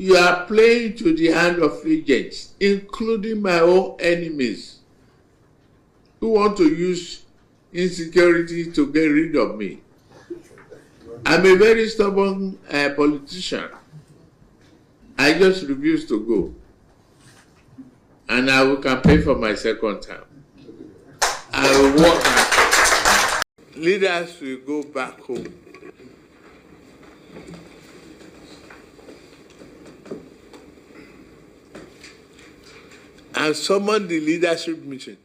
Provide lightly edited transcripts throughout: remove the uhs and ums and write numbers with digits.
You are playing to the hand of agents, including my own enemies, who want to use insecurity to get rid of me. I'm a very stubborn politician. I just refuse to go. And I will campaign for my second term. I will work hard. Leaders will go back home. And summon the leadership meeting.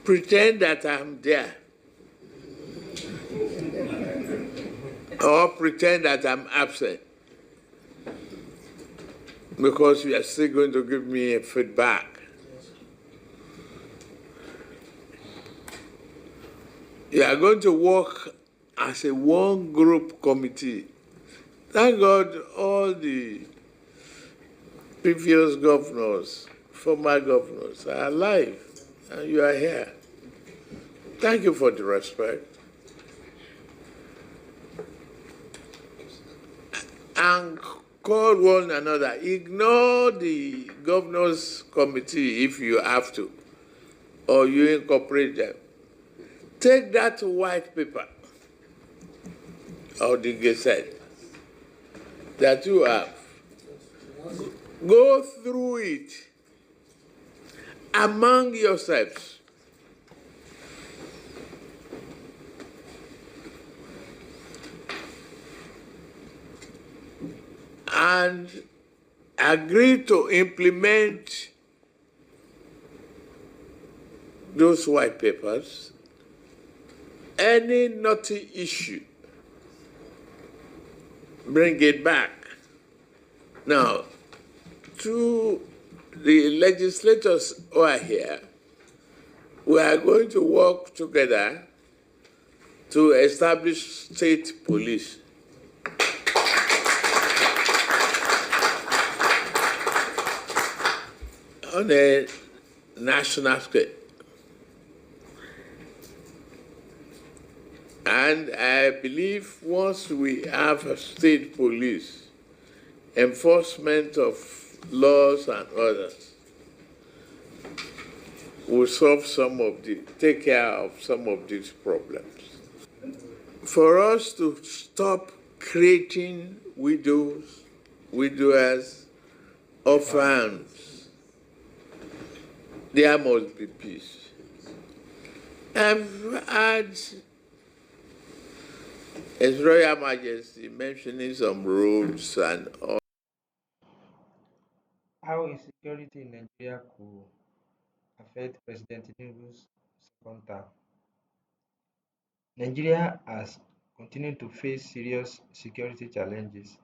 Pretend that I'm there. Or pretend that I'm absent. Because you are still going to give me a feedback. You are going to work as a one group committee. Thank God all the previous governors, former governors are alive and you are here. Thank you for the respect. And call one another. Ignore the governors committee if you have to, or you incorporate them. Take that white paper or the gazette that you have. Go through it among yourselves. And agree to implement those white papers. Any naughty issue, bring it back. Now, to the legislators who are here, we are going to work together to establish state police. On a national scale. And I believe once we have a state police, enforcement of laws and others will take care of some of these problems. For us to stop creating widowers, orphans, there must be peace. I've had His Royal Majesty mentioning some roads and all. How insecurity in Nigeria could affect President Tinubu's second term. Nigeria has continued to face serious security challenges,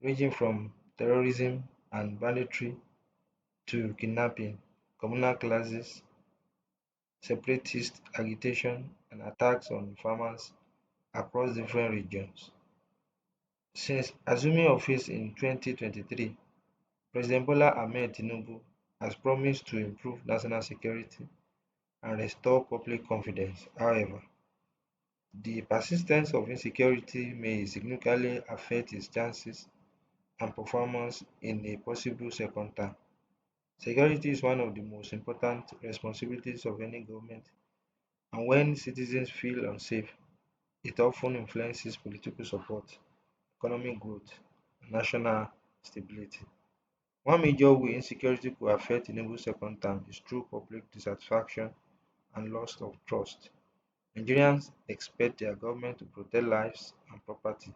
ranging from terrorism and banditry to kidnapping, communal clashes, separatist agitation, and attacks on farmers across different regions. Since assuming office in 2023, President Bola Ahmed Tinubu has promised to improve national security and restore public confidence. However, the persistence of insecurity may significantly affect its chances and performance in a possible second term. Security is one of the most important responsibilities of any government, and when citizens feel unsafe, it often influences political support, economic growth, and national stability. One major way insecurity could affect Tinubu's second term is through public dissatisfaction and loss of trust. Nigerians expect their government to protect lives and property.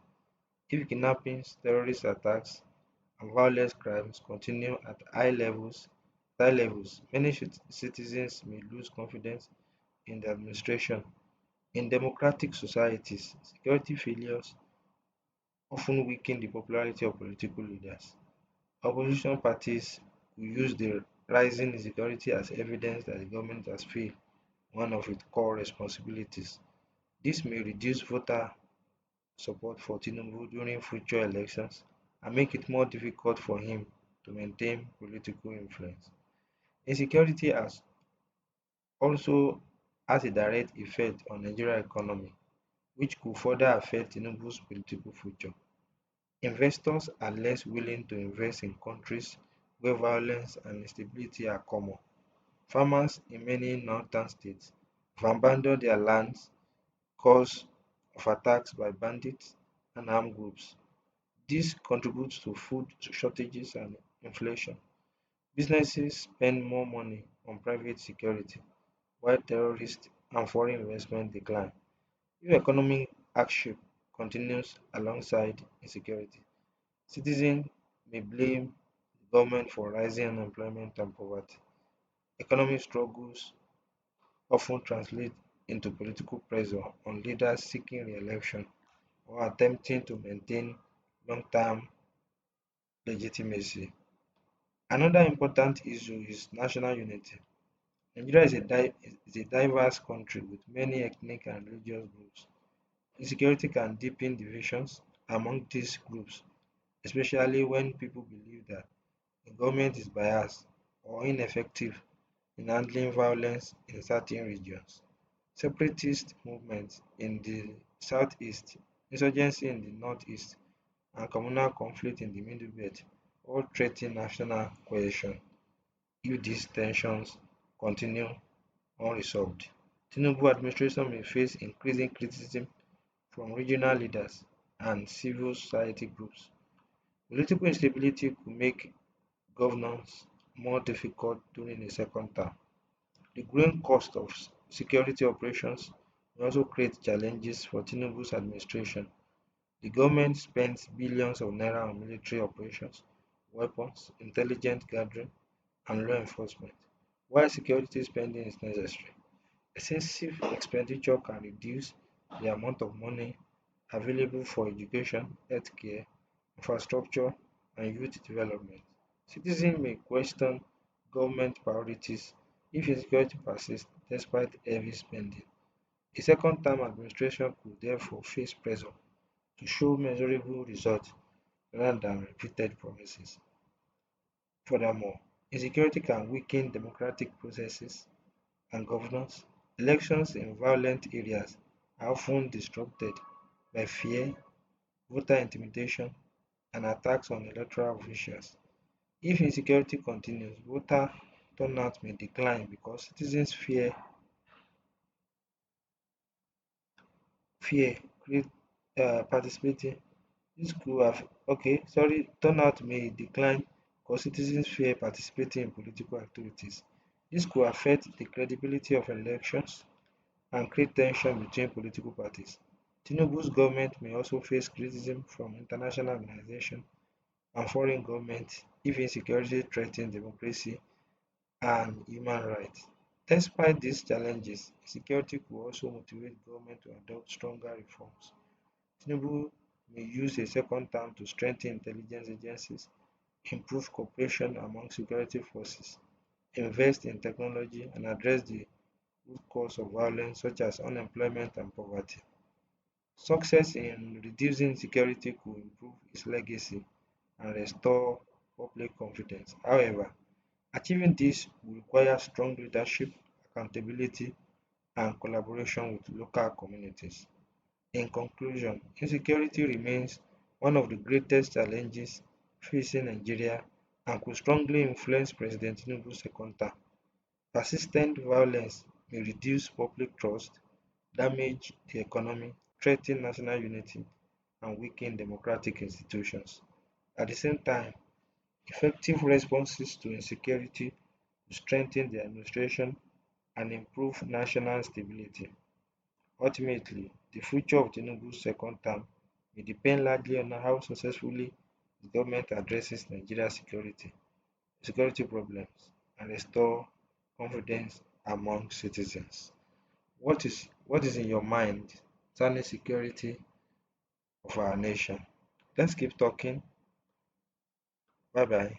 If kidnappings, terrorist attacks, and violent crimes continue at high levels, many citizens may lose confidence in the administration. In democratic societies, security failures often weaken the popularity of political leaders. Opposition parties will use the rising insecurity as evidence that the government has failed one of its core responsibilities. This may reduce voter support for Tinubu during future elections and make it more difficult for him to maintain political influence. Insecurity also has a direct effect on Nigerian economy. which could further affect Tinubu's political future. Investors are less willing to invest in countries where violence and instability are common. Farmers in many northern states have abandoned their lands cause of attacks by bandits and armed groups. This contributes to food shortages and inflation. Businesses spend more money on private security, while terrorist and foreign investment decline. If economic hardship continues alongside insecurity, citizens may blame the government for rising unemployment and poverty. Economic struggles often translate into political pressure on leaders seeking re-election or attempting to maintain long-term legitimacy. Another important issue is national unity. Nigeria is a diverse country with many ethnic and religious groups. Insecurity can deepen divisions among these groups, especially when people believe that the government is biased or ineffective in handling violence in certain regions. Separatist movements in the southeast, insurgency in the northeast, and communal conflict in the Middle Belt all threaten national cohesion if these tensions continue unresolved. Tinubu administration may face increasing criticism from regional leaders and civil society groups. Political instability could make governance more difficult during a second term. The growing cost of security operations may also create challenges for Tinubu's administration. The government spends billions of naira on military operations, weapons, intelligence gathering, and law enforcement. While security spending is necessary, excessive expenditure can reduce the amount of money available for education, healthcare, infrastructure, and youth development. Citizens may question government priorities if insecurity persists despite heavy spending. A second-term administration could therefore face pressure to show measurable results rather than repeated promises. Furthermore, insecurity can weaken democratic processes and governance. Elections in violent areas are often disrupted by fear, voter intimidation, and attacks on electoral officials. If insecurity continues, voter turnout may decline because citizens fear participating. This could have turnout may decline because citizens fear participating in political activities. This could affect the credibility of elections and create tension between political parties. Tinubu's government may also face criticism from international organizations and foreign governments if insecurity threatens democracy and human rights. Despite these challenges, security could also motivate government to adopt stronger reforms. Tinubu may use a second term to strengthen intelligence agencies, improve cooperation among security forces, invest in technology, and address the root cause of violence such as unemployment and poverty. Success in reducing insecurity could improve its legacy and restore public confidence. However, achieving this will require strong leadership, accountability, and collaboration with local communities. In conclusion, insecurity remains one of the greatest challenges facing Nigeria and could strongly influence President Tinubu's second term. Persistent violence may reduce public trust, damage the economy, threaten national unity, and weaken democratic institutions. At the same time, effective responses to insecurity will strengthen the administration and improve national stability. Ultimately, the future of Tinubu's second term may depend largely on how successfully the government addresses Nigeria's security problems and restore confidence among citizens. What is in your mind concerning security of our nation? Let's keep talking. Bye bye.